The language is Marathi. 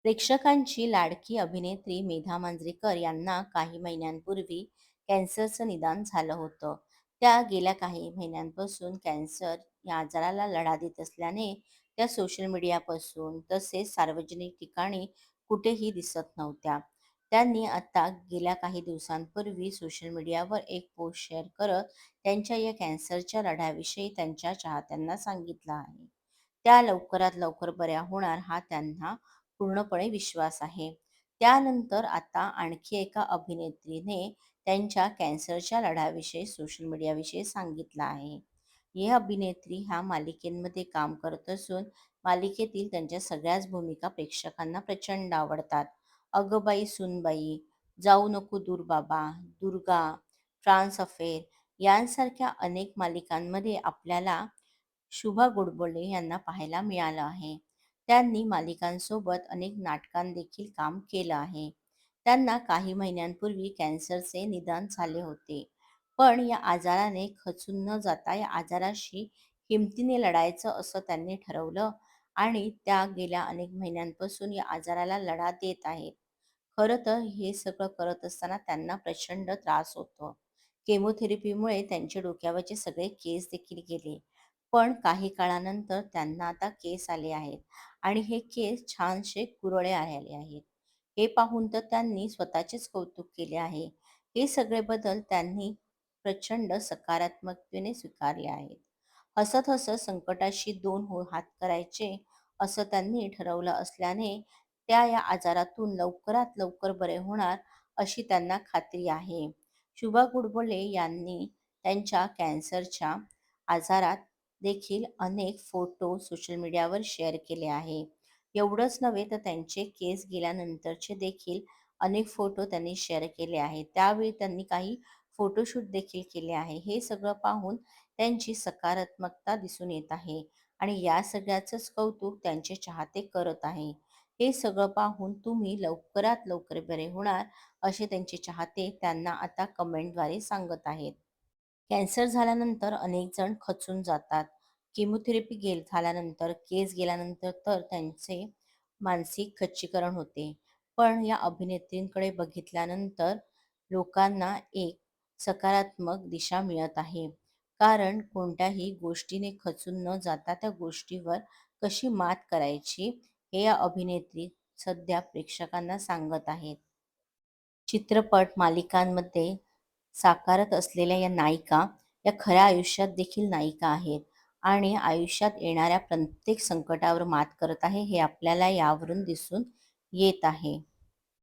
प्रेक्षकांची लाडकी अभिनेत्री मेधा मांजरेकर यांना काही महिन्यांपूर्वी कॅन्सरचं निदान झालं होतं. त्या गेल्या काही महिन्यांपासून कॅन्सर या आजाराला लढा देत असल्याने त्या सोशल मीडियापासून तसेच सार्वजनिक ठिकाणी कुठेही दिसत नव्हत्या. त्यांनी आता गेल्या काही दिवसांपूर्वी सोशल मीडियावर एक पोस्ट शेअर करत त्यांच्या या कॅन्सरच्या लढ्याविषयी त्यांच्या चाहत्यांना सांगितलं आहे. त्या लवकरात लवकर बऱ्या होणार हा त्यांना पूर्णपणे विश्वास आहे. त्यानंतर आता आणखी एका अभिनेत्रीने त्यांच्या कॅन्सरच्या लढ्याविषयी सोशल मीडियाविषयी सांगितलं आहे. ही अभिनेत्री ह्या मालिकेमध्ये काम करत असून मालिकेतील त्यांच्या सगळ्याच भूमिका प्रेक्षकांना प्रचंड आवडतात. अगं बाई सूनबाई, जाऊ नको दूर बाबा, दुर्गा, ट्रान्स अफेअर यांसारख्या अनेक मालिकांमध्ये आपल्याला शुभा गोडबोले यांना पाहायला मिळालं आहे. त्यांनी मालिकांसोबत अनेक नाटकांदेखील काम केलं आहे. त्यांना काही महिन्यांपूर्वी कॅन्सरचे निदान झाले होते. पण या आजाराने खचून न जाता या आजाराशी हिमतीने लढायचं असं त्यांनी ठरवलं आणि त्या गेल्या अनेक महिन्यांपासून या आजाराला लढा देत आहेत. खरं तर हे सगळं करत असताना त्यांना प्रचंड त्रास होतो. केमोथेरपीमुळे त्यांच्या डोक्यावरचे सगळे केस देखील गेले. पण काही काळानंतर त्यांना आता केस आले आहेत आणि हे केस छानसे कुरळे आले आहेत. हे पाहून तर त्यांनी स्वतःचेच कौतुक केले आहे. हे सगळे बदल त्यांनी प्रचंड सकारात्मकतेने स्वीकारले आहेत. हसत-हसत संकटाशी दोन हात करायचे असं त्यांनी ठरवलं असल्याने त्या या आजारातून लवकरात लवकर बरे होणार अशी त्यांना खात्री आहे. शुभा गोडबोले यांनी त्यांच्या कॅन्सरच्या आजारात देखील अनेक फोटो सोशल मीडियावर शेअर केले आहे. एवढंच नव्हे तर त्यांचे केस गेल्यानंतरचे देखील अनेक फोटो त्यांनी शेअर केले आहेत. त्यावेळी त्यांनी काही फोटोशूट देखील केले आहे. हे सगळं पाहून त्यांची सकारात्मकता दिसून येत आहे आणि या सगळ्याचंच कौतुक त्यांचे चाहते करत आहे. हे सगळं पाहून तुम्ही लवकरात लवकर बरे होणार असे त्यांचे चाहते त्यांना आता कमेंटद्वारे सांगत आहेत. कॅन्सर झाल्यानंतर अनेक जण खचून जातात. केमोथेरपी झाल्यानंतर, केस गेल्यानंतर तर त्यांचे मानसिक खच्चीकरण होते. पण या अभिनेत्रींकडे बघितल्यानंतर लोकांना एक सकारात्मक दिशा मिळत आहे. कारण कोणत्याही गोष्टीने खचून न जाता त्या गोष्टीवर कशी मात करायची हे या अभिनेत्री सध्या प्रेक्षकांना सांगत आहेत. चित्रपट, मालिकांमध्ये साकारत असलेल्या या नायिका, या खऱ्या आयुष्यात देखील नायिका आहेत आणि आयुष्यात येणाऱ्या प्रत्येक संकटावर मात करत आहे, हे आपल्याला यावरून दिसून येत आहे.